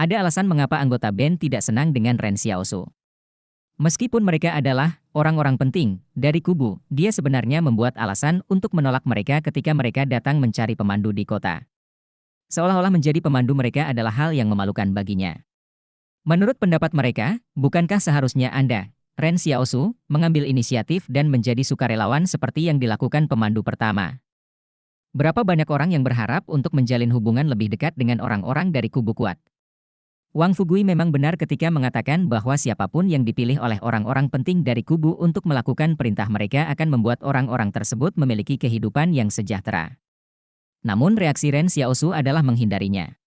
Ada alasan mengapa anggota band tidak senang dengan Ren Xiaosu. Meskipun mereka adalah orang-orang penting dari kubu, dia sebenarnya membuat alasan untuk menolak mereka ketika mereka datang mencari pemandu di kota. Seolah-olah menjadi pemandu mereka adalah hal yang memalukan baginya. Menurut pendapat mereka, bukankah seharusnya Anda, Ren Xiaosu, mengambil inisiatif dan menjadi sukarelawan seperti yang dilakukan pemandu pertama? Berapa banyak orang yang berharap untuk menjalin hubungan lebih dekat dengan orang-orang dari kubu kuat? Wang Fugui memang benar ketika mengatakan bahwa siapapun yang dipilih oleh orang-orang penting dari kubu untuk melakukan perintah mereka akan membuat orang-orang tersebut memiliki kehidupan yang sejahtera. Namun reaksi Ren Xiaosu adalah menghindarinya.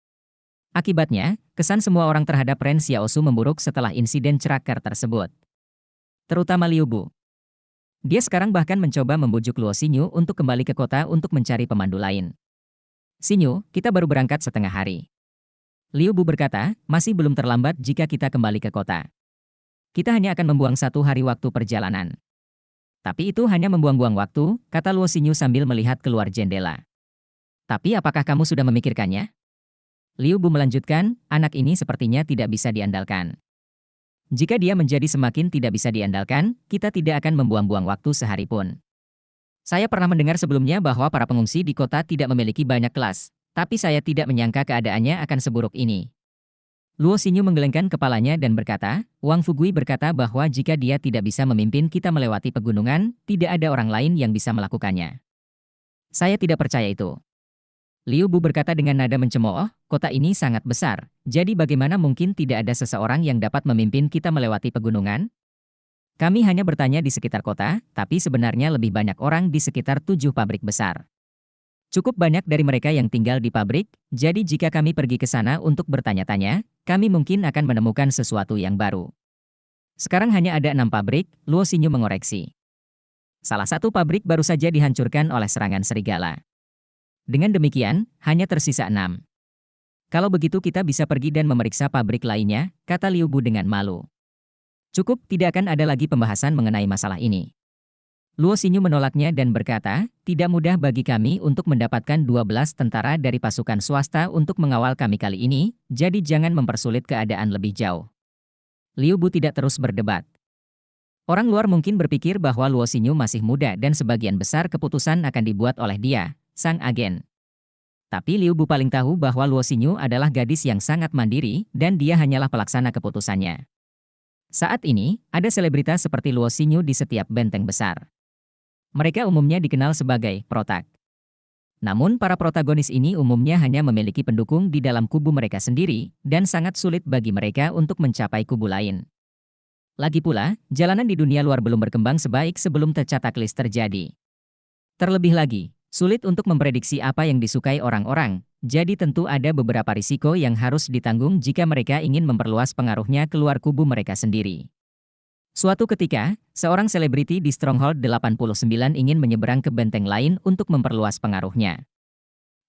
Akibatnya, kesan semua orang terhadap Ren Xiaosu memburuk setelah insiden celaka tersebut. Terutama Liu Bu. Dia sekarang bahkan mencoba membujuk Luo Xinyu untuk kembali ke kota untuk mencari pemandu lain. "Xinyu, kita baru berangkat setengah hari." Liu Bu berkata, masih belum terlambat jika kita kembali ke kota. Kita hanya akan membuang 1 hari waktu perjalanan. Tapi itu hanya membuang-buang waktu, kata Luo Xinyu sambil melihat keluar jendela. Tapi apakah kamu sudah memikirkannya? Liu Bu melanjutkan, anak ini sepertinya tidak bisa diandalkan. Jika dia menjadi semakin tidak bisa diandalkan, kita tidak akan membuang-buang waktu sehari pun. Saya pernah mendengar sebelumnya bahwa para pengungsi di kota tidak memiliki banyak kelas. Tapi saya tidak menyangka keadaannya akan seburuk ini. Luo Xinyu menggelengkan kepalanya dan berkata, Wang Fugui berkata bahwa jika dia tidak bisa memimpin kita melewati pegunungan, tidak ada orang lain yang bisa melakukannya. Saya tidak percaya itu. Liu Bu berkata dengan nada mencemooh, kota ini sangat besar, jadi bagaimana mungkin tidak ada seseorang yang dapat memimpin kita melewati pegunungan? Kami hanya bertanya di sekitar kota, tapi sebenarnya lebih banyak orang di sekitar 7 pabrik besar. Cukup banyak dari mereka yang tinggal di pabrik, jadi jika kami pergi ke sana untuk bertanya-tanya, kami mungkin akan menemukan sesuatu yang baru. Sekarang hanya ada 6 pabrik, Luo Xinyu mengoreksi. Salah satu pabrik baru saja dihancurkan oleh serangan serigala. Dengan demikian, hanya tersisa 6. Kalau begitu kita bisa pergi dan memeriksa pabrik lainnya, kata Liu Bu dengan malu. Cukup, tidak akan ada lagi pembahasan mengenai masalah ini. Luo Xinyu menolaknya dan berkata, tidak mudah bagi kami untuk mendapatkan 12 tentara dari pasukan swasta untuk mengawal kami kali ini, jadi jangan mempersulit keadaan lebih jauh. Liu Bu tidak terus berdebat. Orang luar mungkin berpikir bahwa Luo Xinyu masih muda dan sebagian besar keputusan akan dibuat oleh dia, sang agen. Tapi Liu Bu paling tahu bahwa Luo Xinyu adalah gadis yang sangat mandiri dan dia hanyalah pelaksana keputusannya. Saat ini, ada selebritas seperti Luo Xinyu di setiap benteng besar. Mereka umumnya dikenal sebagai protak. Namun para protagonis ini umumnya hanya memiliki pendukung di dalam kubu mereka sendiri, dan sangat sulit bagi mereka untuk mencapai kubu lain. Lagi pula, jalanan di dunia luar belum berkembang sebaik sebelum tercetak list terjadi. Terlebih lagi, sulit untuk memprediksi apa yang disukai orang-orang, jadi tentu ada beberapa risiko yang harus ditanggung jika mereka ingin memperluas pengaruhnya keluar kubu mereka sendiri. Suatu ketika, seorang selebriti di Stronghold 89 ingin menyeberang ke benteng lain untuk memperluas pengaruhnya.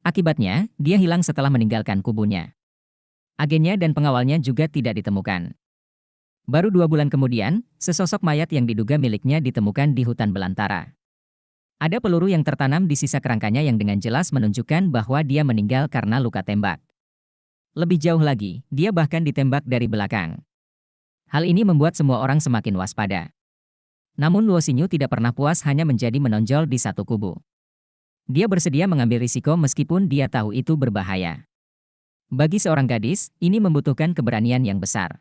Akibatnya, dia hilang setelah meninggalkan kubunya. Agennya dan pengawalnya juga tidak ditemukan. Baru 2 bulan kemudian, sesosok mayat yang diduga miliknya ditemukan di hutan belantara. Ada peluru yang tertanam di sisa kerangkanya yang dengan jelas menunjukkan bahwa dia meninggal karena luka tembak. Lebih jauh lagi, dia bahkan ditembak dari belakang. Hal ini membuat semua orang semakin waspada. Namun Luo Xinyu tidak pernah puas hanya menjadi menonjol di satu kubu. Dia bersedia mengambil risiko meskipun dia tahu itu berbahaya. Bagi seorang gadis, ini membutuhkan keberanian yang besar.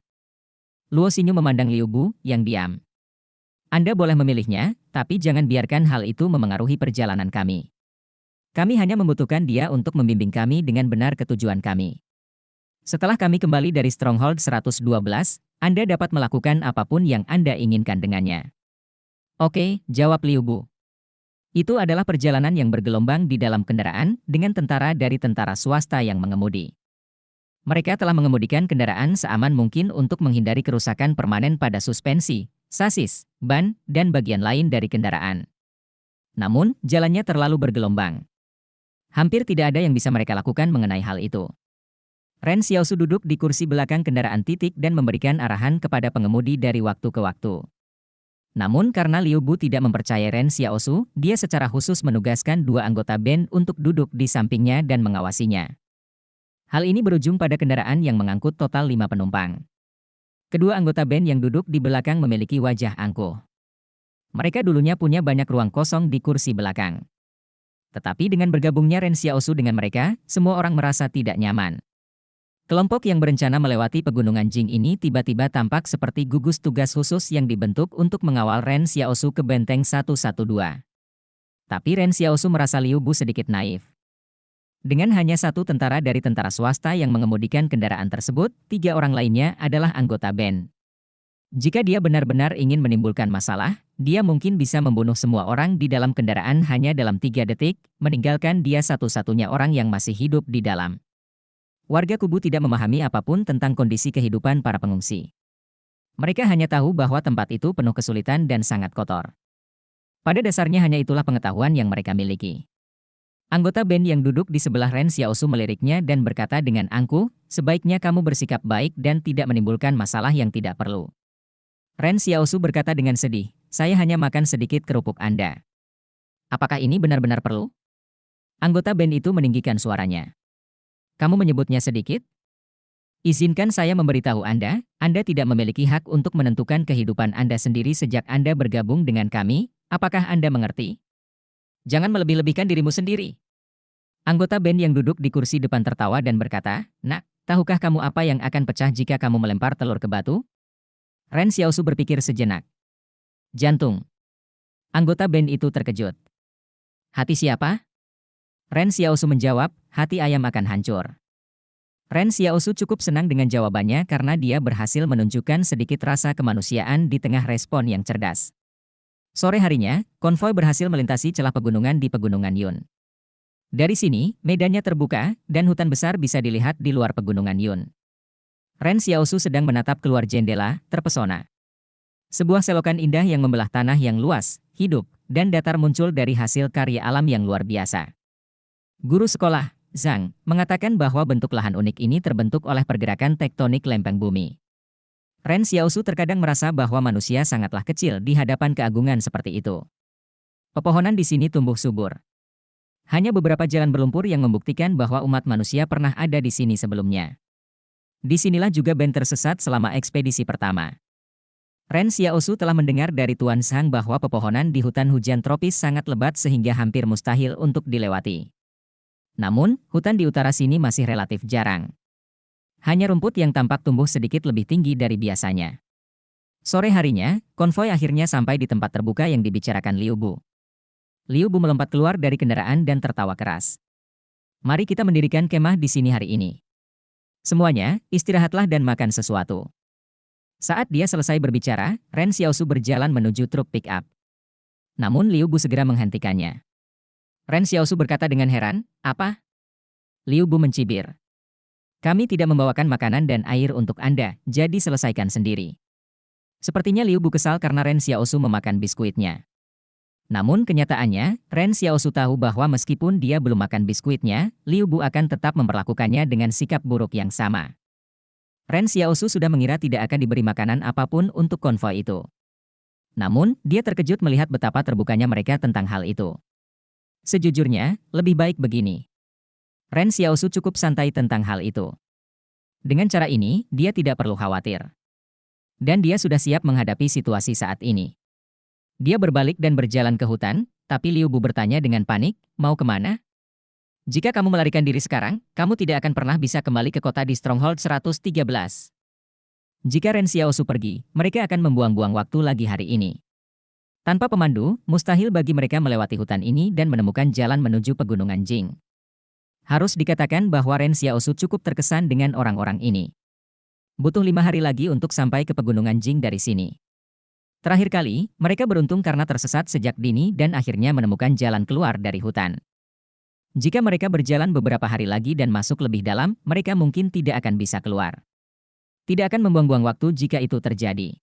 Luo Xinyu memandang Liu Bu, yang diam. Anda boleh memilihnya, tapi jangan biarkan hal itu memengaruhi perjalanan kami. Kami hanya membutuhkan dia untuk membimbing kami dengan benar ke tujuan kami. Setelah kami kembali dari Stronghold 112, Anda dapat melakukan apapun yang Anda inginkan dengannya. Oke, jawab Liu Bu. Itu adalah perjalanan yang bergelombang di dalam kendaraan dengan tentara dari tentara swasta yang mengemudi. Mereka telah mengemudikan kendaraan seaman mungkin untuk menghindari kerusakan permanen pada suspensi, sasis, ban, dan bagian lain dari kendaraan. Namun, jalannya terlalu bergelombang. Hampir tidak ada yang bisa mereka lakukan mengenai hal itu. Ren Xiaosu duduk di kursi belakang kendaraan titik dan memberikan arahan kepada pengemudi dari waktu ke waktu. Namun karena Liu Bu tidak mempercayai Ren Xiaosu, dia secara khusus menugaskan 2 anggota band untuk duduk di sampingnya dan mengawasinya. Hal ini berujung pada kendaraan yang mengangkut total 5 penumpang. Kedua anggota band yang duduk di belakang memiliki wajah angkuh. Mereka dulunya punya banyak ruang kosong di kursi belakang. Tetapi dengan bergabungnya Ren Xiaosu dengan mereka, semua orang merasa tidak nyaman. Kelompok yang berencana melewati pegunungan Jing ini tiba-tiba tampak seperti gugus tugas khusus yang dibentuk untuk mengawal Ren Xiaosu ke benteng 112. Tapi Ren Xiaosu merasa Liu Bu sedikit naif. Dengan hanya satu tentara dari tentara swasta yang mengemudikan kendaraan tersebut, 3 orang lainnya adalah anggota band. Jika dia benar-benar ingin menimbulkan masalah, dia mungkin bisa membunuh semua orang di dalam kendaraan hanya dalam 3 detik, meninggalkan dia satu-satunya orang yang masih hidup di dalam. Warga kubu tidak memahami apapun tentang kondisi kehidupan para pengungsi. Mereka hanya tahu bahwa tempat itu penuh kesulitan dan sangat kotor. Pada dasarnya hanya itulah pengetahuan yang mereka miliki. Anggota band yang duduk di sebelah Ren Xiaosu meliriknya dan berkata dengan angkuh, "Sebaiknya kamu bersikap baik dan tidak menimbulkan masalah yang tidak perlu." Ren Xiaosu berkata dengan sedih, "Saya hanya makan sedikit kerupuk Anda." "Apakah ini benar-benar perlu?" Anggota band itu meninggikan suaranya. "Kamu menyebutnya sedikit? Izinkan saya memberitahu Anda tidak memiliki hak untuk menentukan kehidupan Anda sendiri sejak Anda bergabung dengan kami, apakah Anda mengerti? Jangan melebih-lebihkan dirimu sendiri." Anggota band yang duduk di kursi depan tertawa dan berkata, "Nak, tahukah kamu apa yang akan pecah jika kamu melempar telur ke batu?" Ren Xiaosu berpikir sejenak. "Jantung." Anggota band itu terkejut. "Hati siapa?" Ren Xiaosu menjawab, "Hati ayam akan hancur." Ren Xiaosu cukup senang dengan jawabannya karena dia berhasil menunjukkan sedikit rasa kemanusiaan di tengah respon yang cerdas. Sore harinya, konvoi berhasil melintasi celah pegunungan di Pegunungan Yun. Dari sini, medannya terbuka, dan hutan besar bisa dilihat di luar Pegunungan Yun. Ren Xiaosu sedang menatap keluar jendela, terpesona. Sebuah selokan indah yang membelah tanah yang luas, hidup, dan datar muncul dari hasil karya alam yang luar biasa. Guru sekolah, Zhang, mengatakan bahwa bentuk lahan unik ini terbentuk oleh pergerakan tektonik lempeng bumi. Ren Xiaosu terkadang merasa bahwa manusia sangatlah kecil di hadapan keagungan seperti itu. Pepohonan di sini tumbuh subur. Hanya beberapa jalan berlumpur yang membuktikan bahwa umat manusia pernah ada di sini sebelumnya. Disinilah juga band tersesat selama ekspedisi pertama. Ren Xiaosu telah mendengar dari Tuan Zhang bahwa pepohonan di hutan hujan tropis sangat lebat sehingga hampir mustahil untuk dilewati. Namun, hutan di utara sini masih relatif jarang. Hanya rumput yang tampak tumbuh sedikit lebih tinggi dari biasanya. Sore harinya, konvoi akhirnya sampai di tempat terbuka yang dibicarakan Liu Bu. Liu Bu melompat keluar dari kendaraan dan tertawa keras. "Mari kita mendirikan kemah di sini hari ini. Semuanya, istirahatlah dan makan sesuatu." Saat dia selesai berbicara, Ren Xiaosu berjalan menuju truk pick-up. Namun Liu Bu segera menghentikannya. Ren Xiaosu berkata dengan heran, "Apa?" Liu Bu mencibir. "Kami tidak membawakan makanan dan air untuk Anda, jadi selesaikan sendiri." Sepertinya Liu Bu kesal karena Ren Xiaosu memakan biskuitnya. Namun kenyataannya, Ren Xiaosu tahu bahwa meskipun dia belum makan biskuitnya, Liu Bu akan tetap memperlakukannya dengan sikap buruk yang sama. Ren Xiaosu sudah mengira tidak akan diberi makanan apapun untuk konvoi itu. Namun, dia terkejut melihat betapa terbukanya mereka tentang hal itu. Sejujurnya, lebih baik begini. Ren Xiaosu cukup santai tentang hal itu. Dengan cara ini, dia tidak perlu khawatir. Dan dia sudah siap menghadapi situasi saat ini. Dia berbalik dan berjalan ke hutan, tapi Liu Bu bertanya dengan panik, "Mau kemana?" "Jika kamu melarikan diri sekarang, kamu tidak akan pernah bisa kembali ke kota di Stronghold 113. Jika Ren Xiaosu pergi, mereka akan membuang-buang waktu lagi hari ini. Tanpa pemandu, mustahil bagi mereka melewati hutan ini dan menemukan jalan menuju Pegunungan Jing." Harus dikatakan bahwa Ren Xiaosu cukup terkesan dengan orang-orang ini. Butuh 5 hari lagi untuk sampai ke Pegunungan Jing dari sini. Terakhir kali, mereka beruntung karena tersesat sejak dini dan akhirnya menemukan jalan keluar dari hutan. Jika mereka berjalan beberapa hari lagi dan masuk lebih dalam, mereka mungkin tidak akan bisa keluar. Tidak akan membuang-buang waktu jika itu terjadi.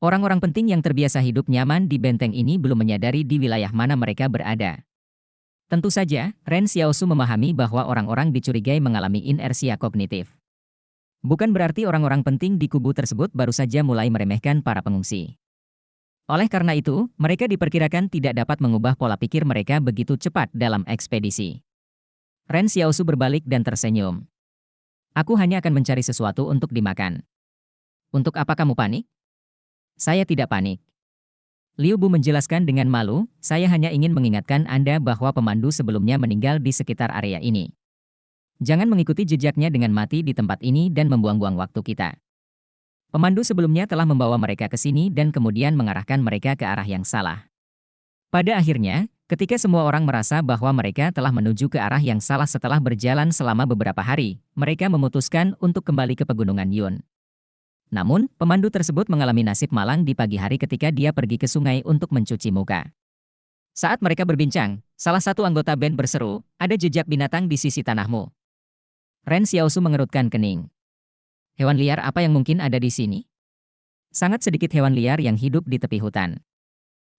Orang-orang penting yang terbiasa hidup nyaman di benteng ini belum menyadari di wilayah mana mereka berada. Tentu saja, Ren Xiaosu memahami bahwa orang-orang dicurigai mengalami inersia kognitif. Bukan berarti orang-orang penting di kubu tersebut baru saja mulai meremehkan para pengungsi. Oleh karena itu, mereka diperkirakan tidak dapat mengubah pola pikir mereka begitu cepat dalam ekspedisi. Ren Xiaosu berbalik dan tersenyum. Aku hanya akan mencari sesuatu untuk dimakan. Untuk apa kamu panik? Saya tidak panik. Liu Bu menjelaskan dengan malu, saya hanya ingin mengingatkan Anda bahwa pemandu sebelumnya meninggal di sekitar area ini. Jangan mengikuti jejaknya dengan mati di tempat ini dan membuang-buang waktu kita. Pemandu sebelumnya telah membawa mereka ke sini dan kemudian mengarahkan mereka ke arah yang salah. Pada akhirnya, ketika semua orang merasa bahwa mereka telah menuju ke arah yang salah setelah berjalan selama beberapa hari, mereka memutuskan untuk kembali ke pegunungan Yun. Namun, pemandu tersebut mengalami nasib malang di pagi hari ketika dia pergi ke sungai untuk mencuci muka. Saat mereka berbincang, salah satu anggota band berseru, "Ada jejak binatang di sisi tanahmu." Ren Xiaosu mengerutkan kening. Hewan liar apa yang mungkin ada di sini? Sangat sedikit hewan liar yang hidup di tepi hutan.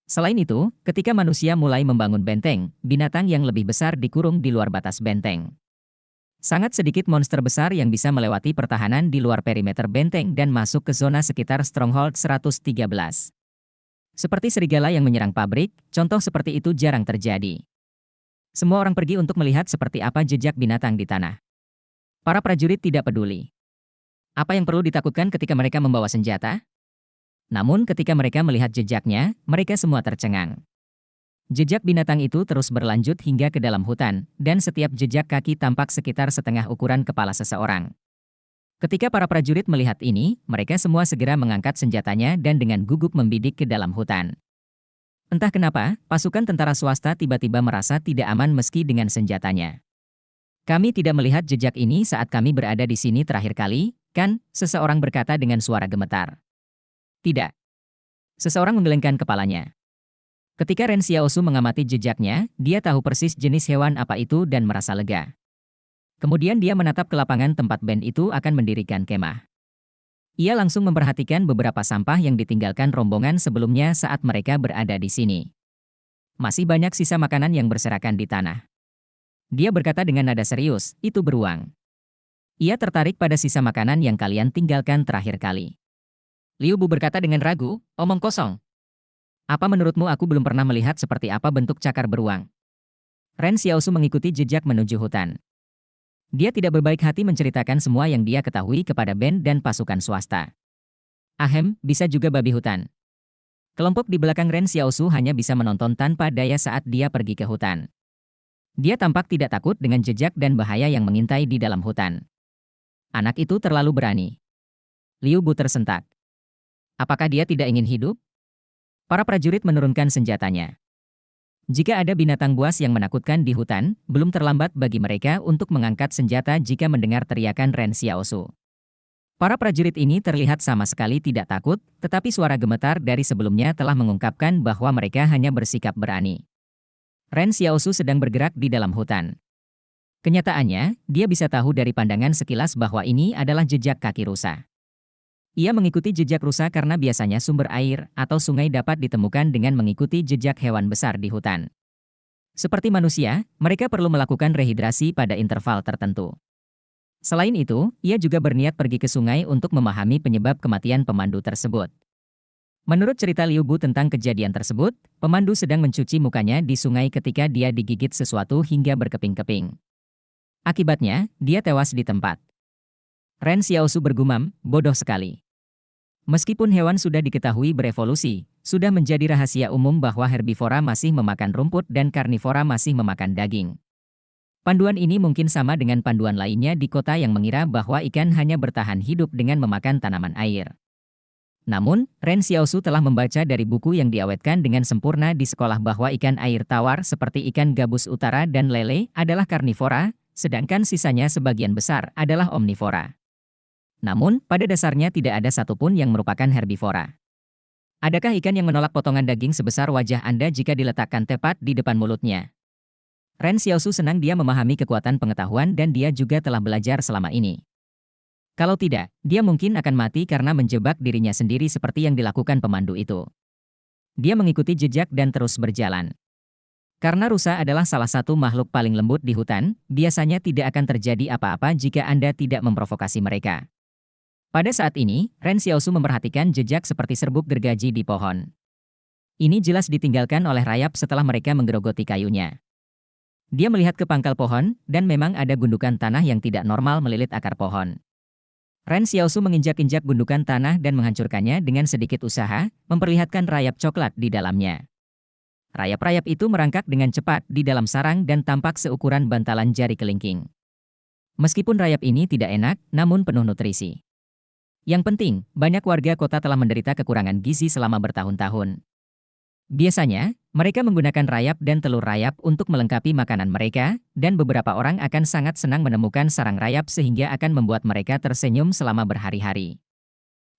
Selain itu, ketika manusia mulai membangun benteng, binatang yang lebih besar dikurung di luar batas benteng. Sangat sedikit monster besar yang bisa melewati pertahanan di luar perimeter benteng dan masuk ke zona sekitar Stronghold 113. Seperti serigala yang menyerang pabrik, contoh seperti itu jarang terjadi. Semua orang pergi untuk melihat seperti apa jejak binatang di tanah. Para prajurit tidak peduli. Apa yang perlu ditakutkan ketika mereka membawa senjata? Namun ketika mereka melihat jejaknya, mereka semua tercengang. Jejak binatang itu terus berlanjut hingga ke dalam hutan, dan setiap jejak kaki tampak sekitar setengah ukuran kepala seseorang. Ketika para prajurit melihat ini, mereka semua segera mengangkat senjatanya dan dengan gugup membidik ke dalam hutan. Entah kenapa, pasukan tentara swasta tiba-tiba merasa tidak aman meski dengan senjatanya. "Kami tidak melihat jejak ini saat kami berada di sini terakhir kali, kan?" Seseorang berkata dengan suara gemetar. "Tidak." Seseorang menggelengkan kepalanya. Ketika Ren Xiaosu mengamati jejaknya, dia tahu persis jenis hewan apa itu dan merasa lega. Kemudian dia menatap ke lapangan tempat band itu akan mendirikan kemah. Ia langsung memperhatikan beberapa sampah yang ditinggalkan rombongan sebelumnya saat mereka berada di sini. Masih banyak sisa makanan yang berserakan di tanah. Dia berkata dengan nada serius, "Itu beruang." Ia tertarik pada sisa makanan yang kalian tinggalkan terakhir kali. Liu Bu berkata dengan ragu, "Omong kosong. Apa menurutmu aku belum pernah melihat seperti apa bentuk cakar beruang?" Ren Xiaosu mengikuti jejak menuju hutan. Dia tidak berbaik hati menceritakan semua yang dia ketahui kepada band dan pasukan swasta. Ahem, bisa juga babi hutan. Kelompok di belakang Ren Xiaosu hanya bisa menonton tanpa daya saat dia pergi ke hutan. Dia tampak tidak takut dengan jejak dan bahaya yang mengintai di dalam hutan. Anak itu terlalu berani. Liu Bu tersentak. Apakah dia tidak ingin hidup? Para prajurit menurunkan senjatanya. Jika ada binatang buas yang menakutkan di hutan, belum terlambat bagi mereka untuk mengangkat senjata jika mendengar teriakan Ren Xiaosu. Para prajurit ini terlihat sama sekali tidak takut, tetapi suara gemetar dari sebelumnya telah mengungkapkan bahwa mereka hanya bersikap berani. Ren Xiaosu sedang bergerak di dalam hutan. Kenyataannya, dia bisa tahu dari pandangan sekilas bahwa ini adalah jejak kaki rusa. Ia mengikuti jejak rusa karena biasanya sumber air atau sungai dapat ditemukan dengan mengikuti jejak hewan besar di hutan. Seperti manusia, mereka perlu melakukan rehidrasi pada interval tertentu. Selain itu, ia juga berniat pergi ke sungai untuk memahami penyebab kematian pemandu tersebut. Menurut cerita Liu Bu tentang kejadian tersebut, pemandu sedang mencuci mukanya di sungai ketika dia digigit sesuatu hingga berkeping-keping. Akibatnya, dia tewas di tempat. Ren Xiaosu bergumam, bodoh sekali. Meskipun hewan sudah diketahui berevolusi, sudah menjadi rahasia umum bahwa herbivora masih memakan rumput dan karnivora masih memakan daging. Panduan ini mungkin sama dengan panduan lainnya di kota yang mengira bahwa ikan hanya bertahan hidup dengan memakan tanaman air. Namun, Ren Xiaosu telah membaca dari buku yang diawetkan dengan sempurna di sekolah bahwa ikan air tawar seperti ikan gabus utara dan lele adalah karnivora, sedangkan sisanya sebagian besar adalah omnivora. Namun, pada dasarnya tidak ada satupun yang merupakan herbivora. Adakah ikan yang menolak potongan daging sebesar wajah Anda jika diletakkan tepat di depan mulutnya? Ren Xiaosu senang dia memahami kekuatan pengetahuan dan dia juga telah belajar selama ini. Kalau tidak, dia mungkin akan mati karena menjebak dirinya sendiri seperti yang dilakukan pemandu itu. Dia mengikuti jejak dan terus berjalan. Karena rusa adalah salah satu makhluk paling lembut di hutan, biasanya tidak akan terjadi apa-apa jika Anda tidak memprovokasi mereka. Pada saat ini, Ren Xiaosu memperhatikan jejak seperti serbuk gergaji di pohon. Ini jelas ditinggalkan oleh rayap setelah mereka menggerogoti kayunya. Dia melihat ke pangkal pohon, dan memang ada gundukan tanah yang tidak normal melilit akar pohon. Ren Xiaosu menginjak-injak gundukan tanah dan menghancurkannya dengan sedikit usaha, memperlihatkan rayap coklat di dalamnya. Rayap-rayap itu merangkak dengan cepat di dalam sarang dan tampak seukuran bantalan jari kelingking. Meskipun rayap ini tidak enak, namun penuh nutrisi. Yang penting, banyak warga kota telah menderita kekurangan gizi selama bertahun-tahun. Biasanya, mereka menggunakan rayap dan telur rayap untuk melengkapi makanan mereka, dan beberapa orang akan sangat senang menemukan sarang rayap sehingga akan membuat mereka tersenyum selama berhari-hari.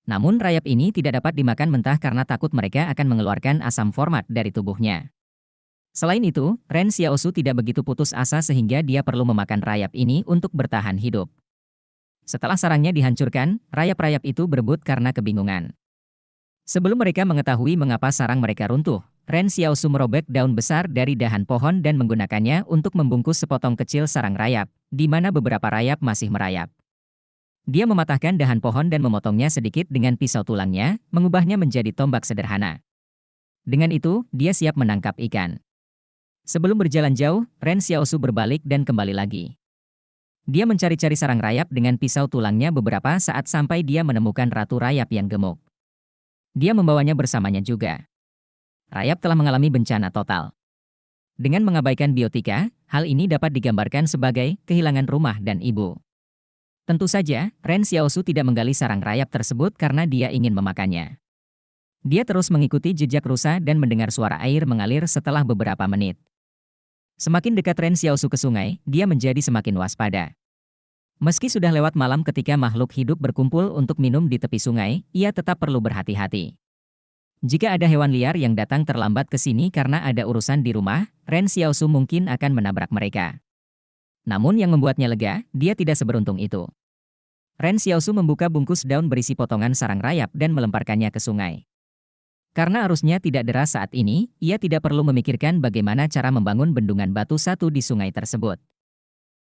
Namun rayap ini tidak dapat dimakan mentah karena takut mereka akan mengeluarkan asam format dari tubuhnya. Selain itu, Ren Xiaosu tidak begitu putus asa sehingga dia perlu memakan rayap ini untuk bertahan hidup. Setelah sarangnya dihancurkan, rayap-rayap itu berebut karena kebingungan. Sebelum mereka mengetahui mengapa sarang mereka runtuh, Ren Xiaosu merobek daun besar dari dahan pohon dan menggunakannya untuk membungkus sepotong kecil sarang rayap, di mana beberapa rayap masih merayap. Dia mematahkan dahan pohon dan memotongnya sedikit dengan pisau tulangnya, mengubahnya menjadi tombak sederhana. Dengan itu, dia siap menangkap ikan. Sebelum berjalan jauh, Ren Xiaosu berbalik dan kembali lagi. Dia mencari-cari sarang rayap dengan pisau tulangnya beberapa saat sampai dia menemukan ratu rayap yang gemuk. Dia membawanya bersamanya juga. Rayap telah mengalami bencana total. Dengan mengabaikan biotika, hal ini dapat digambarkan sebagai kehilangan rumah dan ibu. Tentu saja, Ren Xiaosu tidak menggali sarang rayap tersebut karena dia ingin memakannya. Dia terus mengikuti jejak rusa dan mendengar suara air mengalir setelah beberapa menit. Semakin dekat Ren Xiaosu ke sungai, dia menjadi semakin waspada. Meski sudah lewat malam ketika makhluk hidup berkumpul untuk minum di tepi sungai, ia tetap perlu berhati-hati. Jika ada hewan liar yang datang terlambat ke sini karena ada urusan di rumah, Ren Xiaosu mungkin akan menabrak mereka. Namun yang membuatnya lega, dia tidak seberuntung itu. Ren Xiaosu membuka bungkus daun berisi potongan sarang rayap dan melemparkannya ke sungai. Karena arusnya tidak deras saat ini, ia tidak perlu memikirkan bagaimana cara membangun bendungan batu satu di sungai tersebut.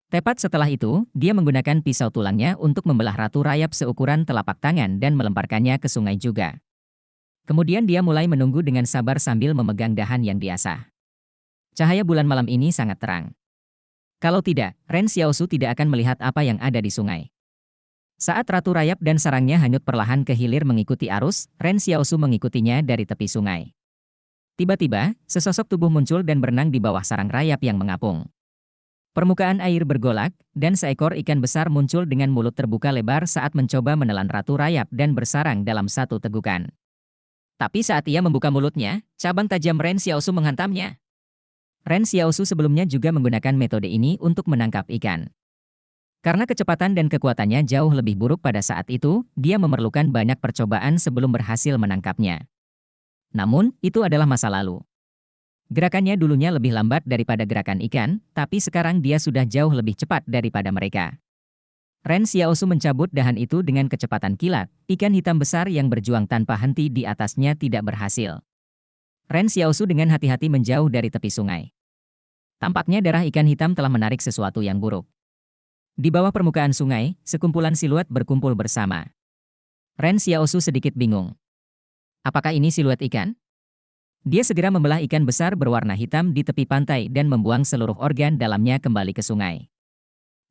Tepat setelah itu, dia menggunakan pisau tulangnya untuk membelah ratu rayap seukuran telapak tangan dan melemparkannya ke sungai juga. Kemudian dia mulai menunggu dengan sabar sambil memegang dahan yang diasah. Cahaya bulan malam ini sangat terang. Kalau tidak, Ren Xiaosu tidak akan melihat apa yang ada di sungai. Saat ratu rayap dan sarangnya hanyut perlahan ke hilir mengikuti arus, Ren Xiaosu mengikutinya dari tepi sungai. Tiba-tiba, sesosok tubuh muncul dan berenang di bawah sarang rayap yang mengapung. Permukaan air bergolak, dan seekor ikan besar muncul dengan mulut terbuka lebar saat mencoba menelan ratu rayap dan bersarang dalam satu tegukan. Tapi saat ia membuka mulutnya, cabang tajam Ren Xiaosu menghantamnya. Ren Xiaosu sebelumnya juga menggunakan metode ini untuk menangkap ikan. Karena kecepatan dan kekuatannya jauh lebih buruk pada saat itu, dia memerlukan banyak percobaan sebelum berhasil menangkapnya. Namun, itu adalah masa lalu. Gerakannya dulunya lebih lambat daripada gerakan ikan, tapi sekarang dia sudah jauh lebih cepat daripada mereka. Ren Xiaosu mencabut dahan itu dengan kecepatan kilat, ikan hitam besar yang berjuang tanpa henti di atasnya tidak berhasil. Ren Xiaosu dengan hati-hati menjauh dari tepi sungai. Tampaknya darah ikan hitam telah menarik sesuatu yang buruk. Di bawah permukaan sungai, sekumpulan siluet berkumpul bersama. Ren Xiaosu sedikit bingung. Apakah ini siluet ikan? Dia segera membelah ikan besar berwarna hitam di tepi pantai dan membuang seluruh organ dalamnya kembali ke sungai.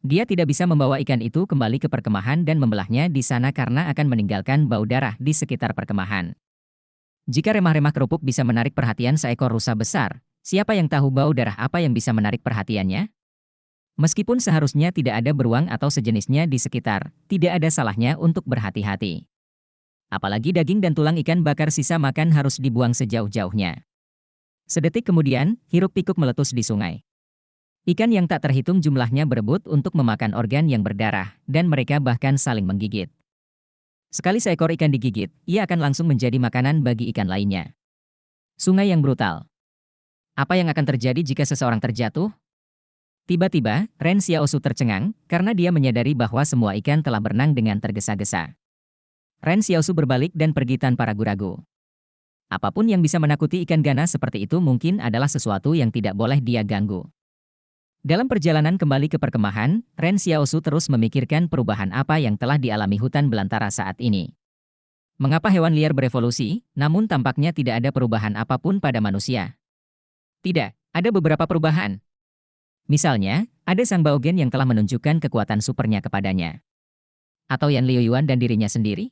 Dia tidak bisa membawa ikan itu kembali ke perkemahan dan membelahnya di sana karena akan meninggalkan bau darah di sekitar perkemahan. Jika remah-remah kerupuk bisa menarik perhatian seekor rusa besar, siapa yang tahu bau darah apa yang bisa menarik perhatiannya? Meskipun seharusnya tidak ada beruang atau sejenisnya di sekitar, tidak ada salahnya untuk berhati-hati. Apalagi daging dan tulang ikan bakar sisa makan harus dibuang sejauh-jauhnya. Sedetik kemudian, hiruk-pikuk meletus di sungai. Ikan yang tak terhitung jumlahnya berebut untuk memakan organ yang berdarah, dan mereka bahkan saling menggigit. Sekali seekor ikan digigit, ia akan langsung menjadi makanan bagi ikan lainnya. Sungai yang brutal. Apa yang akan terjadi jika seseorang terjatuh? Tiba-tiba, Ren Xiaosu tercengang, karena dia menyadari bahwa semua ikan telah berenang dengan tergesa-gesa. Ren Xiaosu berbalik dan pergi tanpa ragu-ragu. Apapun yang bisa menakuti ikan ganas seperti itu mungkin adalah sesuatu yang tidak boleh dia ganggu. Dalam perjalanan kembali ke perkemahan, Ren Xiaosu terus memikirkan perubahan apa yang telah dialami hutan belantara saat ini. Mengapa hewan liar berevolusi, namun tampaknya tidak ada perubahan apapun pada manusia? Tidak, ada beberapa perubahan. Misalnya, ada Sang Baogen yang telah menunjukkan kekuatan supernya kepadanya. Atau Yan Liuyuan dan dirinya sendiri?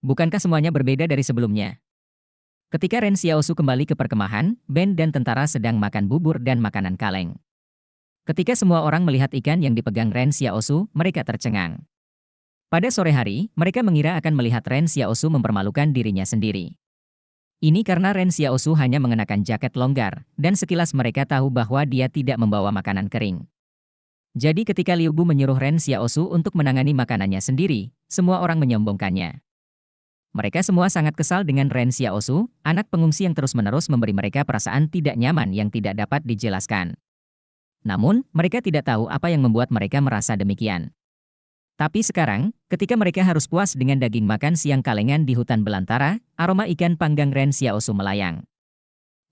Bukankah semuanya berbeda dari sebelumnya? Ketika Ren Xiaosu kembali ke perkemahan, Ben dan tentara sedang makan bubur dan makanan kaleng. Ketika semua orang melihat ikan yang dipegang Ren Xiaosu, mereka tercengang. Pada sore hari, mereka mengira akan melihat Ren Xiaosu mempermalukan dirinya sendiri. Ini karena Ren Xiaosu hanya mengenakan jaket longgar, dan sekilas mereka tahu bahwa dia tidak membawa makanan kering. Jadi ketika Liu Bu menyuruh Ren Xiaosu untuk menangani makanannya sendiri, semua orang menyombongkannya. Mereka semua sangat kesal dengan Ren Xiaosu, anak pengungsi yang terus-menerus memberi mereka perasaan tidak nyaman yang tidak dapat dijelaskan. Namun, mereka tidak tahu apa yang membuat mereka merasa demikian. Tapi sekarang, ketika mereka harus puas dengan daging makan siang kalengan di hutan belantara, aroma ikan panggang Ren Xiaosu melayang.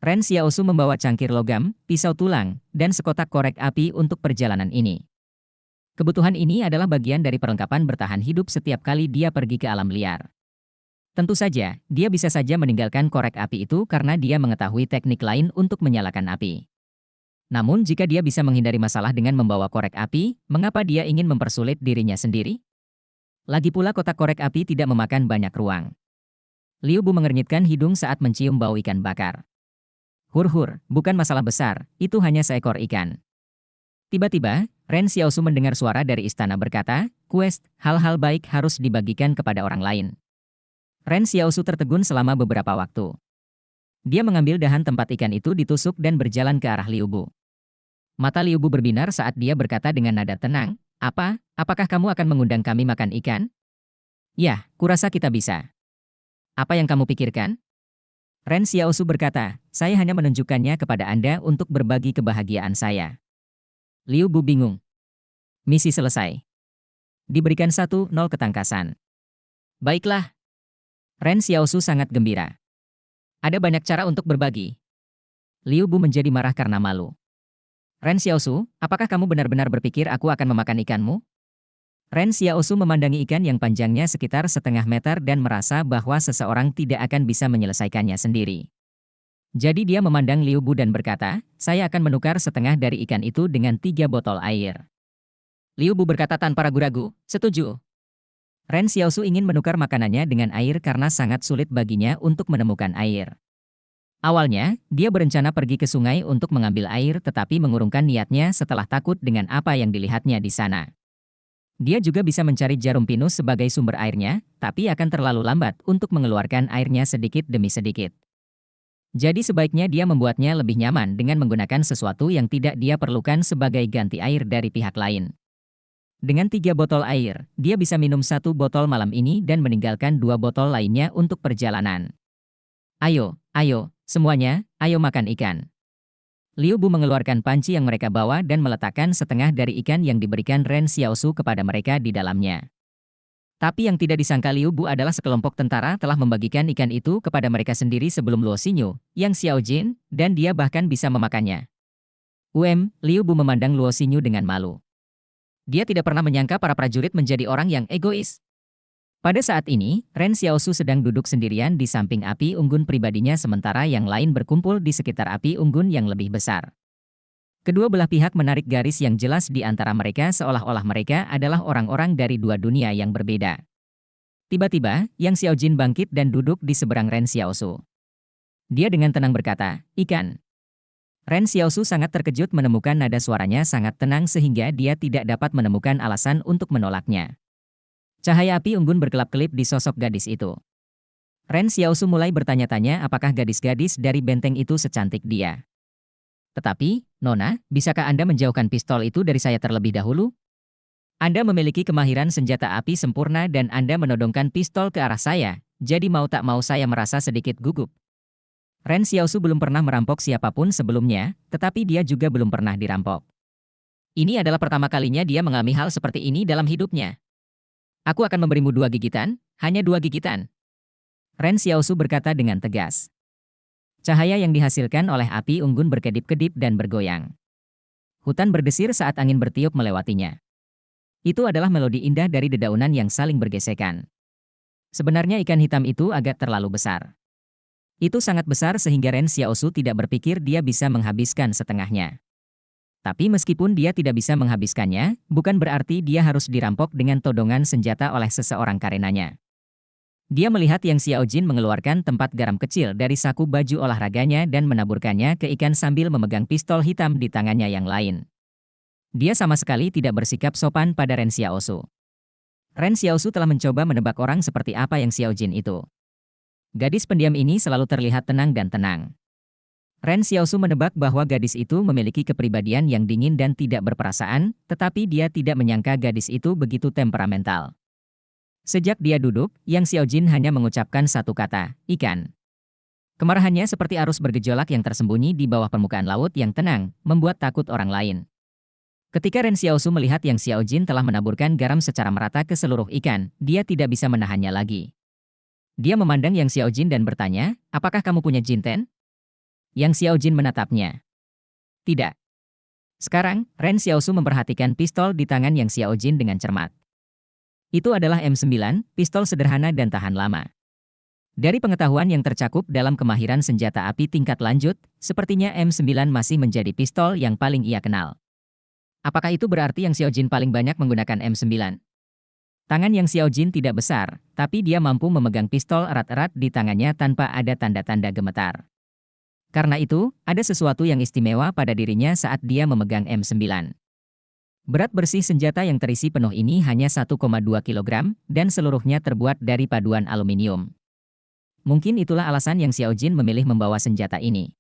Ren Xiaosu membawa cangkir logam, pisau tulang, dan sekotak korek api untuk perjalanan ini. Kebutuhan ini adalah bagian dari perlengkapan bertahan hidup setiap kali dia pergi ke alam liar. Tentu saja, dia bisa saja meninggalkan korek api itu karena dia mengetahui teknik lain untuk menyalakan api. Namun jika dia bisa menghindari masalah dengan membawa korek api, mengapa dia ingin mempersulit dirinya sendiri? Lagi pula kotak korek api tidak memakan banyak ruang. Liu Bu mengernyitkan hidung saat mencium bau ikan bakar. Hur-hur, bukan masalah besar, itu hanya seekor ikan. Tiba-tiba, Ren Xiaosu mendengar suara dari istana berkata, "Quest, hal-hal baik harus dibagikan kepada orang lain." Ren Xiaosu tertegun selama beberapa waktu. Dia mengambil dahan tempat ikan itu ditusuk dan berjalan ke arah Liu Bu. Mata Liu Bu berbinar saat dia berkata dengan nada tenang, apakah kamu akan mengundang kami makan ikan?" "Ya, kurasa kita bisa." "Apa yang kamu pikirkan?" Ren Xiaosu berkata, "Saya hanya menunjukkannya kepada Anda untuk berbagi kebahagiaan saya." Liu Bu bingung. Misi selesai. Diberikan 1-0 ketangkasan. Baiklah. Ren Xiaosu sangat gembira. Ada banyak cara untuk berbagi. Liu Bu menjadi marah karena malu. "Ren Xiaosu, apakah kamu benar-benar berpikir aku akan memakan ikanmu?" Ren Xiaosu memandangi ikan yang panjangnya sekitar setengah meter dan merasa bahwa seseorang tidak akan bisa menyelesaikannya sendiri. Jadi dia memandang Liu Bu dan berkata, "Saya akan menukar setengah dari ikan itu dengan 3 botol air." Liu Bu berkata tanpa ragu-ragu, "Setuju." Ren Xiaosu ingin menukar makanannya dengan air karena sangat sulit baginya untuk menemukan air. Awalnya, dia berencana pergi ke sungai untuk mengambil air tetapi mengurungkan niatnya setelah takut dengan apa yang dilihatnya di sana. Dia juga bisa mencari jarum pinus sebagai sumber airnya, tapi akan terlalu lambat untuk mengeluarkan airnya sedikit demi sedikit. Jadi sebaiknya dia membuatnya lebih nyaman dengan menggunakan sesuatu yang tidak dia perlukan sebagai ganti air dari pihak lain. Dengan 3 botol air, dia bisa minum 1 botol malam ini dan meninggalkan 2 botol lainnya untuk perjalanan. Ayo, semuanya, ayo makan ikan." Liu Bu mengeluarkan panci yang mereka bawa dan meletakkan setengah dari ikan yang diberikan Ren Xiaosu kepada mereka di dalamnya. Tapi yang tidak disangka Liu Bu adalah sekelompok tentara telah membagikan ikan itu kepada mereka sendiri sebelum Luo Xinyu, Yang Xiaojin, dan dia bahkan bisa memakannya. Liu Bu memandang Luo Xinyu dengan malu. Dia tidak pernah menyangka para prajurit menjadi orang yang egois. Pada saat ini, Ren Xiaosu sedang duduk sendirian di samping api unggun pribadinya sementara yang lain berkumpul di sekitar api unggun yang lebih besar. Kedua belah pihak menarik garis yang jelas di antara mereka seolah-olah mereka adalah orang-orang dari 2 dunia yang berbeda. Tiba-tiba, Yang Xiaojin bangkit dan duduk di seberang Ren Xiaosu. Dia dengan tenang berkata, "Ikan." Ren Xiaosu sangat terkejut menemukan nada suaranya sangat tenang sehingga dia tidak dapat menemukan alasan untuk menolaknya. Cahaya api unggun berkelap-kelip di sosok gadis itu. Ren Xiaosu mulai bertanya-tanya apakah gadis-gadis dari benteng itu secantik dia. "Tetapi, Nona, bisakah Anda menjauhkan pistol itu dari saya terlebih dahulu? Anda memiliki kemahiran senjata api sempurna dan Anda menodongkan pistol ke arah saya, jadi mau tak mau saya merasa sedikit gugup." Ren Xiaosu belum pernah merampok siapapun sebelumnya, tetapi dia juga belum pernah dirampok. Ini adalah pertama kalinya dia mengalami hal seperti ini dalam hidupnya. "Aku akan memberimu 2 gigitan, hanya 2 gigitan." Ren Xiaosu berkata dengan tegas. Cahaya yang dihasilkan oleh api unggun berkedip-kedip dan bergoyang. Hutan berdesir saat angin bertiup melewatinya. Itu adalah melodi indah dari dedaunan yang saling bergesekan. Sebenarnya ikan hitam itu agak terlalu besar. Itu sangat besar sehingga Ren Xiaosu tidak berpikir dia bisa menghabiskan setengahnya. Tapi meskipun dia tidak bisa menghabiskannya, bukan berarti dia harus dirampok dengan todongan senjata oleh seseorang karenanya. Dia melihat Yang Xiaojin mengeluarkan tempat garam kecil dari saku baju olahraganya dan menaburkannya ke ikan sambil memegang pistol hitam di tangannya yang lain. Dia sama sekali tidak bersikap sopan pada Ren Xiaosu. Ren Xiaosu telah mencoba menebak orang seperti apa Yang Xiaojin itu. Gadis pendiam ini selalu terlihat tenang dan tenang. Ren Xiaosu menebak bahwa gadis itu memiliki kepribadian yang dingin dan tidak berperasaan, tetapi dia tidak menyangka gadis itu begitu temperamental. Sejak dia duduk, Yang Xiaojin hanya mengucapkan satu kata, ikan. Kemarahannya seperti arus bergejolak yang tersembunyi di bawah permukaan laut yang tenang, membuat takut orang lain. Ketika Ren Xiaosu melihat Yang Xiaojin telah menaburkan garam secara merata ke seluruh ikan, dia tidak bisa menahannya lagi. Dia memandang Yang Xiaojin dan bertanya, apakah kamu punya jinten? Yang Xiaojin menatapnya. Tidak. Sekarang, Ren Xiaosu memperhatikan pistol di tangan Yang Xiaojin dengan cermat. Itu adalah M9, pistol sederhana dan tahan lama. Dari pengetahuan yang tercakup dalam kemahiran senjata api tingkat lanjut, sepertinya M9 masih menjadi pistol yang paling ia kenal. Apakah itu berarti Yang Xiaojin paling banyak menggunakan M9? Tangan Yang Xiaojin tidak besar, tapi dia mampu memegang pistol erat-erat di tangannya tanpa ada tanda-tanda gemetar. Karena itu, ada sesuatu yang istimewa pada dirinya saat dia memegang M9. Berat bersih senjata yang terisi penuh ini hanya 1,2 kg, dan seluruhnya terbuat dari paduan aluminium. Mungkin itulah alasan Yang Xiaojin memilih membawa senjata ini.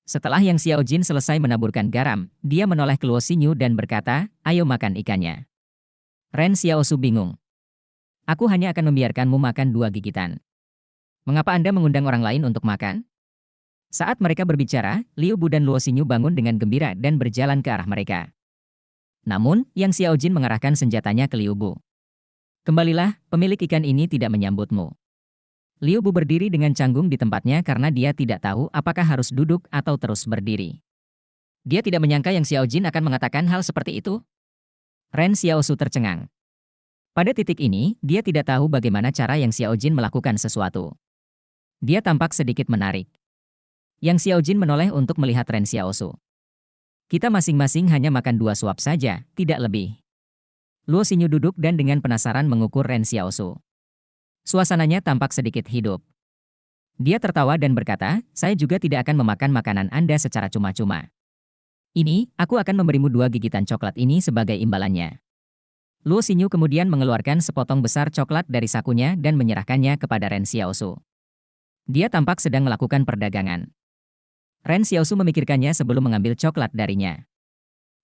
Setelah Yang Xiaojin selesai menaburkan garam, dia menoleh ke Luo Xinyu dan berkata, ayo makan ikannya. Ren Xiaosu bingung. Aku hanya akan membiarkanmu makan 2 gigitan. Mengapa Anda mengundang orang lain untuk makan? Saat mereka berbicara, Liu Bu dan Luo Xinyu bangun dengan gembira dan berjalan ke arah mereka. Namun, Yang Xiaojin mengarahkan senjatanya ke Liu Bu. Kembalilah, pemilik ikan ini tidak menyambutmu. Liu Bu berdiri dengan canggung di tempatnya karena dia tidak tahu apakah harus duduk atau terus berdiri. Dia tidak menyangka Yang Xiaojin akan mengatakan hal seperti itu. Ren Xiaosu tercengang. Pada titik ini, dia tidak tahu bagaimana cara Yang Xiaojin melakukan sesuatu. Dia tampak sedikit menarik. Yang Xiaojin menoleh untuk melihat Ren Xiaosu. Kita masing-masing hanya makan 2 suap saja, tidak lebih. Luo Xinyu duduk dan dengan penasaran mengukur Ren Xiaosu. Suasananya tampak sedikit hidup. Dia tertawa dan berkata, saya juga tidak akan memakan makanan Anda secara cuma-cuma. Ini, aku akan memberimu 2 gigitan coklat ini sebagai imbalannya. Luo Xinyu kemudian mengeluarkan sepotong besar coklat dari sakunya dan menyerahkannya kepada Ren Xiaosu. Dia tampak sedang melakukan perdagangan. Ren Xiaosu memikirkannya sebelum mengambil coklat darinya.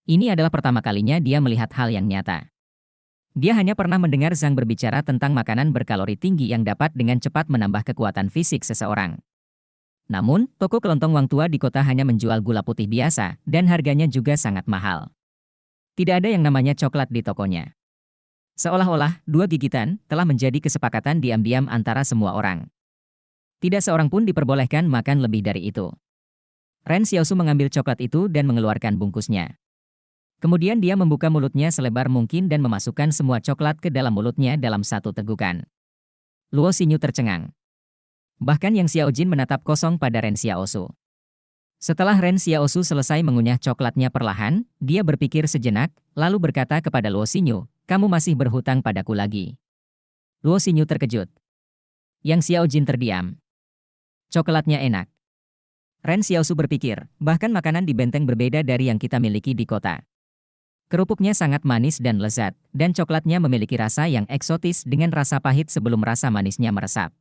Ini adalah pertama kalinya dia melihat hal yang nyata. Dia hanya pernah mendengar Zhang berbicara tentang makanan berkalori tinggi yang dapat dengan cepat menambah kekuatan fisik seseorang. Namun, toko kelontong Wang Tua di kota hanya menjual gula putih biasa, dan harganya juga sangat mahal. Tidak ada yang namanya coklat di tokonya. Seolah-olah, 2 gigitan telah menjadi kesepakatan diam-diam antara semua orang. Tidak seorang pun diperbolehkan makan lebih dari itu. Ren Xiaosu mengambil coklat itu dan mengeluarkan bungkusnya. Kemudian dia membuka mulutnya selebar mungkin dan memasukkan semua coklat ke dalam mulutnya dalam satu tegukan. Luo Xinyu tercengang. Bahkan Yang Xiaojin menatap kosong pada Ren Xiaosu. Setelah Ren Xiaosu selesai mengunyah coklatnya perlahan, dia berpikir sejenak, lalu berkata kepada Luo Xinyu, kamu masih berhutang padaku lagi. Luo Xinyu terkejut. Yang Xiaojin terdiam. Coklatnya enak. Ren Xiaosu berpikir, bahkan makanan di benteng berbeda dari yang kita miliki di kota. Kerupuknya sangat manis dan lezat, dan coklatnya memiliki rasa yang eksotis dengan rasa pahit sebelum rasa manisnya meresap.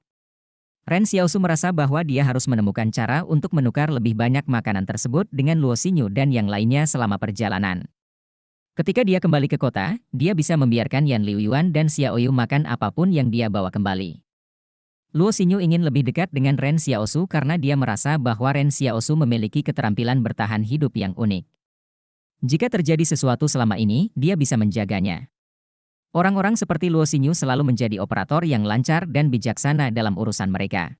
Ren Xiaosu merasa bahwa dia harus menemukan cara untuk menukar lebih banyak makanan tersebut dengan Luo Xinyu dan yang lainnya selama perjalanan. Ketika dia kembali ke kota, dia bisa membiarkan Yan Liuyuan dan Xiaoyu makan apapun yang dia bawa kembali. Luo Xinyu ingin lebih dekat dengan Ren Xiaosu karena dia merasa bahwa Ren Xiaosu memiliki keterampilan bertahan hidup yang unik. Jika terjadi sesuatu selama ini, dia bisa menjaganya. Orang-orang seperti Luo Xinyu selalu menjadi operator yang lancar dan bijaksana dalam urusan mereka.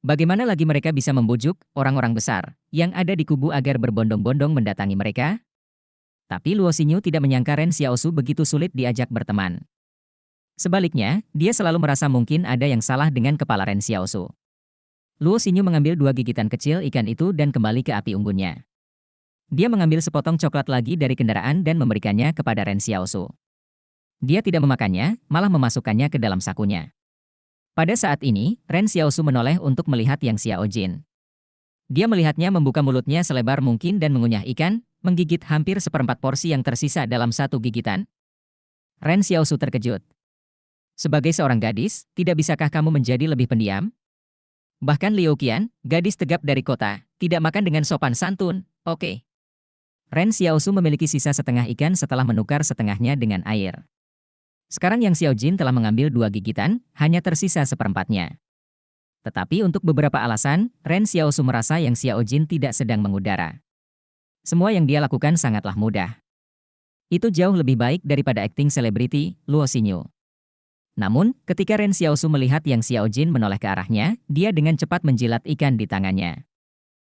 Bagaimana lagi mereka bisa membujuk orang-orang besar yang ada di kubu agar berbondong-bondong mendatangi mereka? Tapi Luo Xinyu tidak menyangka Ren Xiaosu begitu sulit diajak berteman. Sebaliknya, dia selalu merasa mungkin ada yang salah dengan kepala Ren Xiaosu. Luo Xinyu mengambil 2 gigitan kecil ikan itu dan kembali ke api unggunnya. Dia mengambil sepotong coklat lagi dari kendaraan dan memberikannya kepada Ren Xiaosu. Dia tidak memakannya, malah memasukkannya ke dalam sakunya. Pada saat ini, Ren Xiaosu menoleh untuk melihat Yang Xiaojin. Dia melihatnya membuka mulutnya selebar mungkin dan mengunyah ikan, menggigit hampir seperempat porsi yang tersisa dalam satu gigitan. Ren Xiaosu terkejut. Sebagai seorang gadis, tidak bisakah kamu menjadi lebih pendiam? Bahkan Liu Qian, gadis tegap dari kota, tidak makan dengan sopan santun, oke. Ren Xiaosu memiliki sisa setengah ikan setelah menukar setengahnya dengan air. Sekarang Yang Xiaojin telah mengambil 2 gigitan, hanya tersisa seperempatnya. Tetapi untuk beberapa alasan, Ren Xiaosu merasa Yang Xiaojin tidak sedang mengudara. Semua yang dia lakukan sangatlah mudah. Itu jauh lebih baik daripada akting selebriti, Luo Xinyu. Namun, ketika Ren Xiaosu melihat Yang Xiaojin menoleh ke arahnya, dia dengan cepat menjilat ikan di tangannya.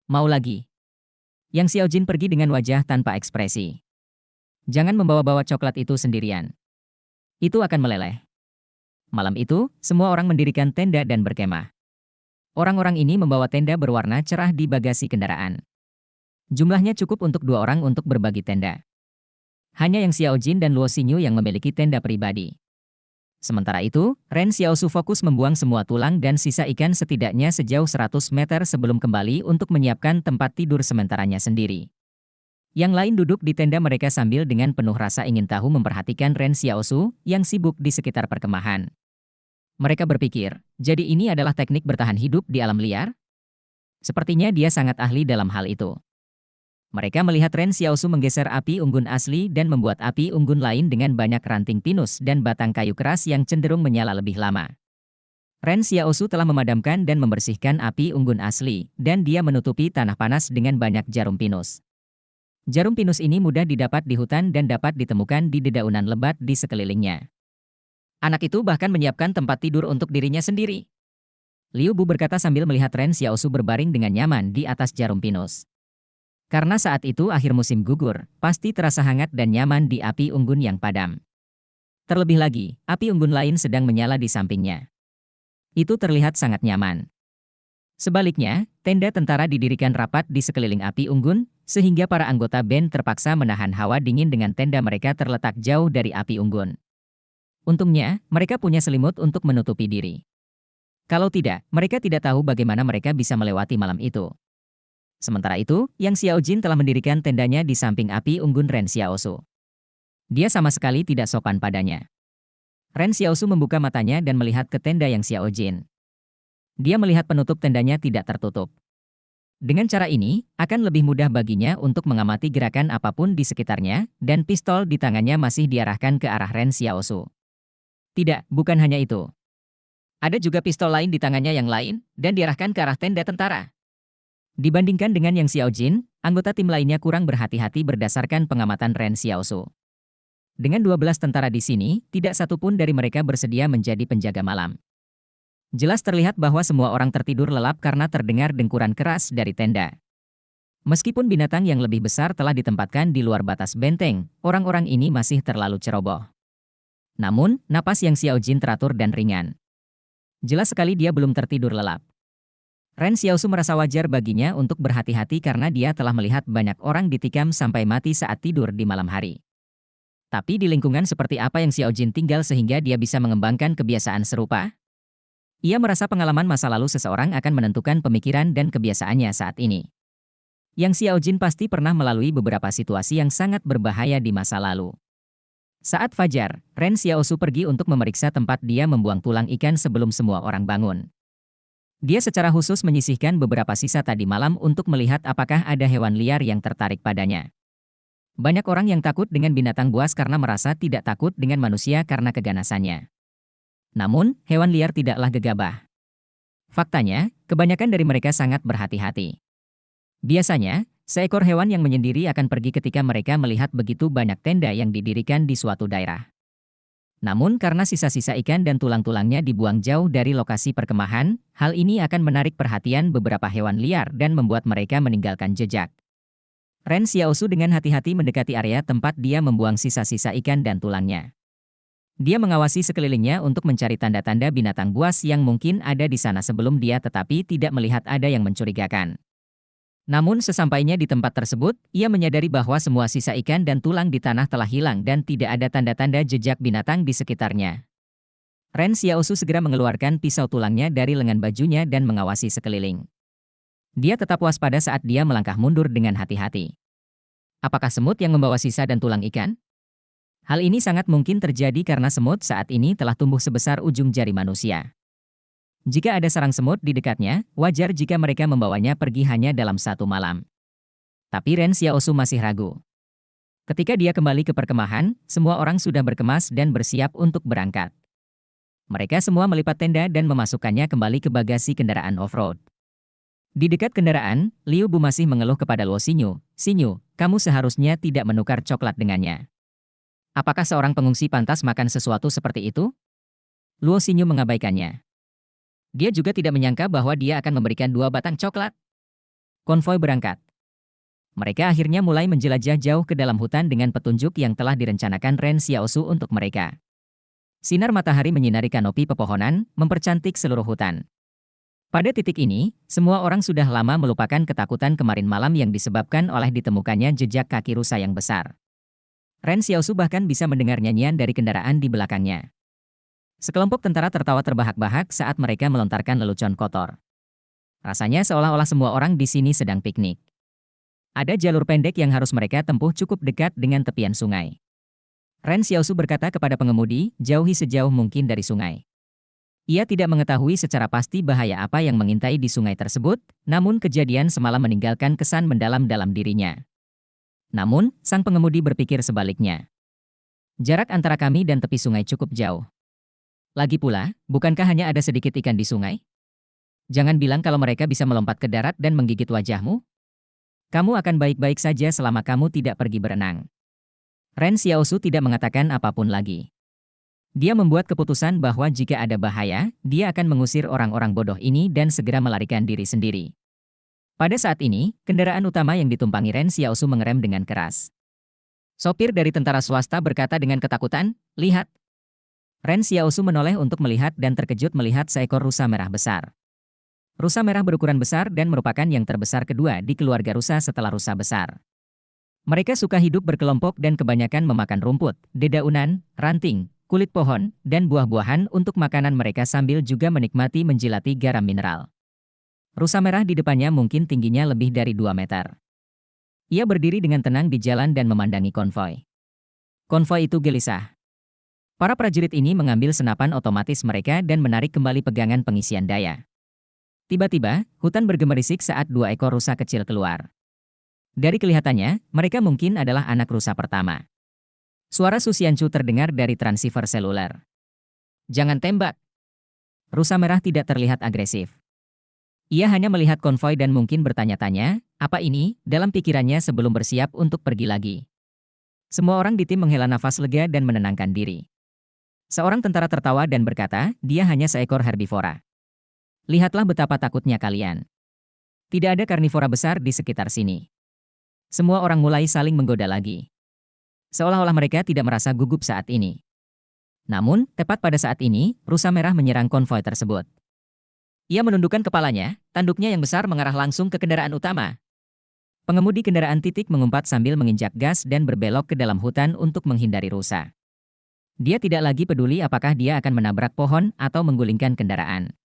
Mau lagi? Yang Xiaojin pergi dengan wajah tanpa ekspresi. Jangan membawa-bawa coklat itu sendirian. Itu akan meleleh. Malam itu, semua orang mendirikan tenda dan berkemah. Orang-orang ini membawa tenda berwarna cerah di bagasi kendaraan. Jumlahnya cukup untuk 2 orang untuk berbagi tenda. Hanya Yang Xiaojin dan Luo Xinyu yang memiliki tenda pribadi. Sementara itu, Ren Xiaosu fokus membuang semua tulang dan sisa ikan setidaknya sejauh 100 meter sebelum kembali untuk menyiapkan tempat tidur sementaranya sendiri. Yang lain duduk di tenda mereka sambil dengan penuh rasa ingin tahu memperhatikan Ren Xiaosu yang sibuk di sekitar perkemahan. Mereka berpikir, jadi ini adalah teknik bertahan hidup di alam liar? Sepertinya dia sangat ahli dalam hal itu. Mereka melihat Ren Xiaosu menggeser api unggun asli dan membuat api unggun lain dengan banyak ranting pinus dan batang kayu keras yang cenderung menyala lebih lama. Ren Xiaosu telah memadamkan dan membersihkan api unggun asli, dan dia menutupi tanah panas dengan banyak jarum pinus. Jarum pinus ini mudah didapat di hutan dan dapat ditemukan di dedaunan lebat di sekelilingnya. Anak itu bahkan menyiapkan tempat tidur untuk dirinya sendiri. Liu Bu berkata sambil melihat Ren Xiaosu berbaring dengan nyaman di atas jarum pinus. Karena saat itu akhir musim gugur, pasti terasa hangat dan nyaman di api unggun yang padam. Terlebih lagi, api unggun lain sedang menyala di sampingnya. Itu terlihat sangat nyaman. Sebaliknya, tenda tentara didirikan rapat di sekeliling api unggun, sehingga para anggota band terpaksa menahan hawa dingin dengan tenda mereka terletak jauh dari api unggun. Untungnya, mereka punya selimut untuk menutupi diri. Kalau tidak, mereka tidak tahu bagaimana mereka bisa melewati malam itu. Sementara itu, Yang Xiaojin telah mendirikan tendanya di samping api unggun Ren Xiaosu. Dia sama sekali tidak sopan padanya. Ren Xiaosu membuka matanya dan melihat ke tenda Yang Xiaojin. Dia melihat penutup tendanya tidak tertutup. Dengan cara ini, akan lebih mudah baginya untuk mengamati gerakan apapun di sekitarnya, dan pistol di tangannya masih diarahkan ke arah Ren Xiaosu. Tidak, bukan hanya itu. Ada juga pistol lain di tangannya yang lain, dan diarahkan ke arah tenda tentara. Dibandingkan dengan Yang Xiaojin, anggota tim lainnya kurang berhati-hati berdasarkan pengamatan Ren Xiaosu. Dengan 12 tentara di sini, tidak satupun dari mereka bersedia menjadi penjaga malam. Jelas terlihat bahwa semua orang tertidur lelap karena terdengar dengkuran keras dari tenda. Meskipun binatang yang lebih besar telah ditempatkan di luar batas benteng, orang-orang ini masih terlalu ceroboh. Namun, napas Yang Xiaojin teratur dan ringan. Jelas sekali dia belum tertidur lelap. Ren Xiaosu merasa wajar baginya untuk berhati-hati karena dia telah melihat banyak orang ditikam sampai mati saat tidur di malam hari. Tapi di lingkungan seperti apa Yang Xiaojin tinggal sehingga dia bisa mengembangkan kebiasaan serupa? Ia merasa pengalaman masa lalu seseorang akan menentukan pemikiran dan kebiasaannya saat ini. Yang Xiaojin pasti pernah melalui beberapa situasi yang sangat berbahaya di masa lalu. Saat fajar, Ren Xiaosu pergi untuk memeriksa tempat dia membuang tulang ikan sebelum semua orang bangun. Dia secara khusus menyisihkan beberapa sisa tadi malam untuk melihat apakah ada hewan liar yang tertarik padanya. Banyak orang yang takut dengan binatang buas karena merasa tidak takut dengan manusia karena keganasannya. Namun, hewan liar tidaklah gegabah. Faktanya, kebanyakan dari mereka sangat berhati-hati. Biasanya, seekor hewan yang menyendiri akan pergi ketika mereka melihat begitu banyak tenda yang didirikan di suatu daerah. Namun karena sisa-sisa ikan dan tulang-tulangnya dibuang jauh dari lokasi perkemahan, hal ini akan menarik perhatian beberapa hewan liar dan membuat mereka meninggalkan jejak. Ren Xiaosu dengan hati-hati mendekati area tempat dia membuang sisa-sisa ikan dan tulangnya. Dia mengawasi sekelilingnya untuk mencari tanda-tanda binatang buas yang mungkin ada di sana sebelum dia tetapi tidak melihat ada yang mencurigakan. Namun sesampainya di tempat tersebut, ia menyadari bahwa semua sisa ikan dan tulang di tanah telah hilang dan tidak ada tanda-tanda jejak binatang di sekitarnya. Ren Xiaosu segera mengeluarkan pisau tulangnya dari lengan bajunya dan mengawasi sekeliling. Dia tetap waspada saat dia melangkah mundur dengan hati-hati. Apakah semut yang membawa sisa dan tulang ikan? Hal ini sangat mungkin terjadi karena semut saat ini telah tumbuh sebesar ujung jari manusia. Jika ada sarang semut di dekatnya, wajar jika mereka membawanya pergi hanya dalam satu malam. Tapi Ren Xiaosu masih ragu. Ketika dia kembali ke perkemahan, semua orang sudah berkemas dan bersiap untuk berangkat. Mereka semua melipat tenda dan memasukkannya kembali ke bagasi kendaraan off-road. Di dekat kendaraan, Liu Bu masih mengeluh kepada Luo Xinyu, "Xinyu, kamu seharusnya tidak menukar coklat dengannya. Apakah seorang pengungsi pantas makan sesuatu seperti itu?" Luo Xinyu mengabaikannya. Dia juga tidak menyangka bahwa dia akan memberikan 2 batang coklat. Konvoi berangkat. Mereka akhirnya mulai menjelajah jauh ke dalam hutan dengan petunjuk yang telah direncanakan Ren Xiaosu untuk mereka. Sinar matahari menyinari kanopi pepohonan, mempercantik seluruh hutan. Pada titik ini, semua orang sudah lama melupakan ketakutan kemarin malam yang disebabkan oleh ditemukannya jejak kaki rusa yang besar. Ren Xiaosu bahkan bisa mendengar nyanyian dari kendaraan di belakangnya. Sekelompok tentara tertawa terbahak-bahak saat mereka melontarkan lelucon kotor. Rasanya seolah-olah semua orang di sini sedang piknik. Ada jalur pendek yang harus mereka tempuh cukup dekat dengan tepian sungai. Ren Xiaosu berkata kepada pengemudi, "Jauhi sejauh mungkin dari sungai." Ia tidak mengetahui secara pasti bahaya apa yang mengintai di sungai tersebut, namun kejadian semalam meninggalkan kesan mendalam dalam dirinya. Namun, sang pengemudi berpikir sebaliknya. Jarak antara kami dan tepi sungai cukup jauh. Lagi pula, bukankah hanya ada sedikit ikan di sungai? Jangan bilang kalau mereka bisa melompat ke darat dan menggigit wajahmu. Kamu akan baik-baik saja selama kamu tidak pergi berenang. Ren Xiaosu tidak mengatakan apapun lagi. Dia membuat keputusan bahwa jika ada bahaya, dia akan mengusir orang-orang bodoh ini dan segera melarikan diri sendiri. Pada saat ini, kendaraan utama yang ditumpangi Ren Xiaosu mengerem dengan keras. Sopir dari tentara swasta berkata dengan ketakutan, "Lihat." Ren Xiaosu menoleh untuk melihat dan terkejut melihat seekor rusa merah besar. Rusa merah berukuran besar dan merupakan yang terbesar kedua di keluarga rusa setelah rusa besar. Mereka suka hidup berkelompok dan kebanyakan memakan rumput, dedaunan, ranting, kulit pohon, dan buah-buahan untuk makanan mereka sambil juga menikmati menjilati garam mineral. Rusa merah di depannya mungkin tingginya lebih dari 2 meter. Ia berdiri dengan tenang di jalan dan memandangi konvoi. Konvoi itu gelisah. Para prajurit ini mengambil senapan otomatis mereka dan menarik kembali pegangan pengisian daya. Tiba-tiba, hutan bergemerisik saat 2 ekor rusa kecil keluar. Dari kelihatannya, mereka mungkin adalah anak rusa pertama. Suara Su Xianchu terdengar dari transceiver seluler. "Jangan tembak." Rusa merah tidak terlihat agresif. Ia hanya melihat konvoi dan mungkin bertanya-tanya, apa ini, dalam pikirannya sebelum bersiap untuk pergi lagi. Semua orang di tim menghela nafas lega dan menenangkan diri. Seorang tentara tertawa dan berkata, "Dia hanya seekor herbivora. Lihatlah betapa takutnya kalian. Tidak ada karnivora besar di sekitar sini." Semua orang mulai saling menggoda lagi. Seolah-olah mereka tidak merasa gugup saat ini. Namun, tepat pada saat ini, rusa merah menyerang konvoi tersebut. Ia menundukkan kepalanya, tanduknya yang besar mengarah langsung ke kendaraan utama. Pengemudi kendaraan titik mengumpat sambil menginjak gas dan berbelok ke dalam hutan untuk menghindari rusa. Dia tidak lagi peduli apakah dia akan menabrak pohon atau menggulingkan kendaraan.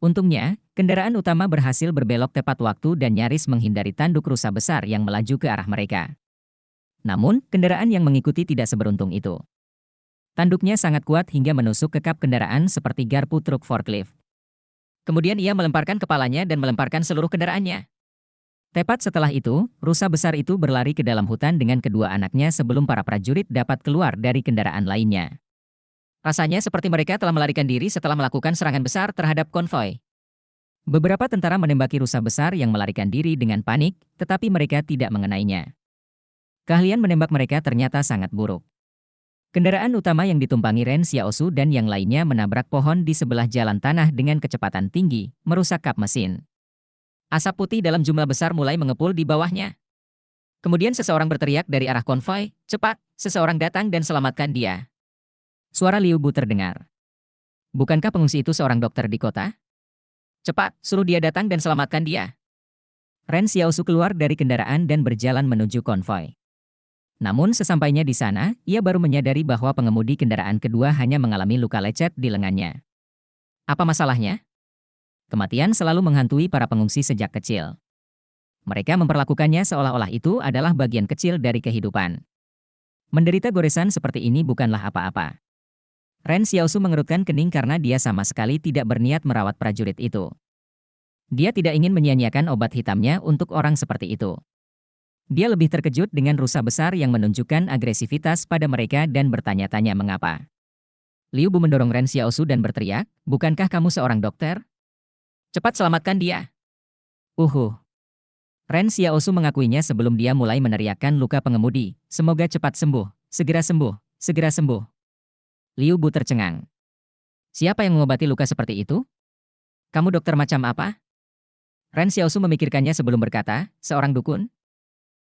Untungnya, kendaraan utama berhasil berbelok tepat waktu dan nyaris menghindari tanduk rusa besar yang melaju ke arah mereka. Namun, kendaraan yang mengikuti tidak seberuntung itu. Tanduknya sangat kuat hingga menusuk ke kap kendaraan seperti garpu truk forklift. Kemudian ia melemparkan kepalanya dan melemparkan seluruh kendaraannya. Tepat setelah itu, rusa besar itu berlari ke dalam hutan dengan kedua anaknya sebelum para prajurit dapat keluar dari kendaraan lainnya. Rasanya seperti mereka telah melarikan diri setelah melakukan serangan besar terhadap konvoi. Beberapa tentara menembaki rusa besar yang melarikan diri dengan panik, tetapi mereka tidak mengenainya. Keahlian menembak mereka ternyata sangat buruk. Kendaraan utama yang ditumpangi Ren Xiaosu dan yang lainnya menabrak pohon di sebelah jalan tanah dengan kecepatan tinggi, merusak kap mesin. Asap putih dalam jumlah besar mulai mengepul di bawahnya. Kemudian seseorang berteriak dari arah konvoi, "Cepat, seseorang datang dan selamatkan dia." Suara Liu Bu terdengar. "Bukankah pengungsi itu seorang dokter di kota? Cepat, suruh dia datang dan selamatkan dia." Ren Xiaosu keluar dari kendaraan dan berjalan menuju konvoi. Namun sesampainya di sana, ia baru menyadari bahwa pengemudi kendaraan kedua hanya mengalami luka lecet di lengannya. Apa masalahnya? Kematian selalu menghantui para pengungsi sejak kecil. Mereka memperlakukannya seolah-olah itu adalah bagian kecil dari kehidupan. Menderita goresan seperti ini bukanlah apa-apa. Ren Xiaosu mengerutkan kening karena dia sama sekali tidak berniat merawat prajurit itu. Dia tidak ingin menyia-nyiakan obat hitamnya untuk orang seperti itu. Dia lebih terkejut dengan rusa besar yang menunjukkan agresivitas pada mereka dan bertanya-tanya mengapa. Liu Bu mendorong Ren Xiaosu dan berteriak, "Bukankah kamu seorang dokter? Cepat selamatkan dia!" Ren Xiaosu mengakuinya sebelum dia mulai meneriakkan luka pengemudi. "Semoga cepat sembuh, segera sembuh, segera sembuh." Liu Bu tercengang. "Siapa yang mengobati luka seperti itu? Kamu dokter macam apa?" Ren Xiaosu memikirkannya sebelum berkata, "Seorang dukun?"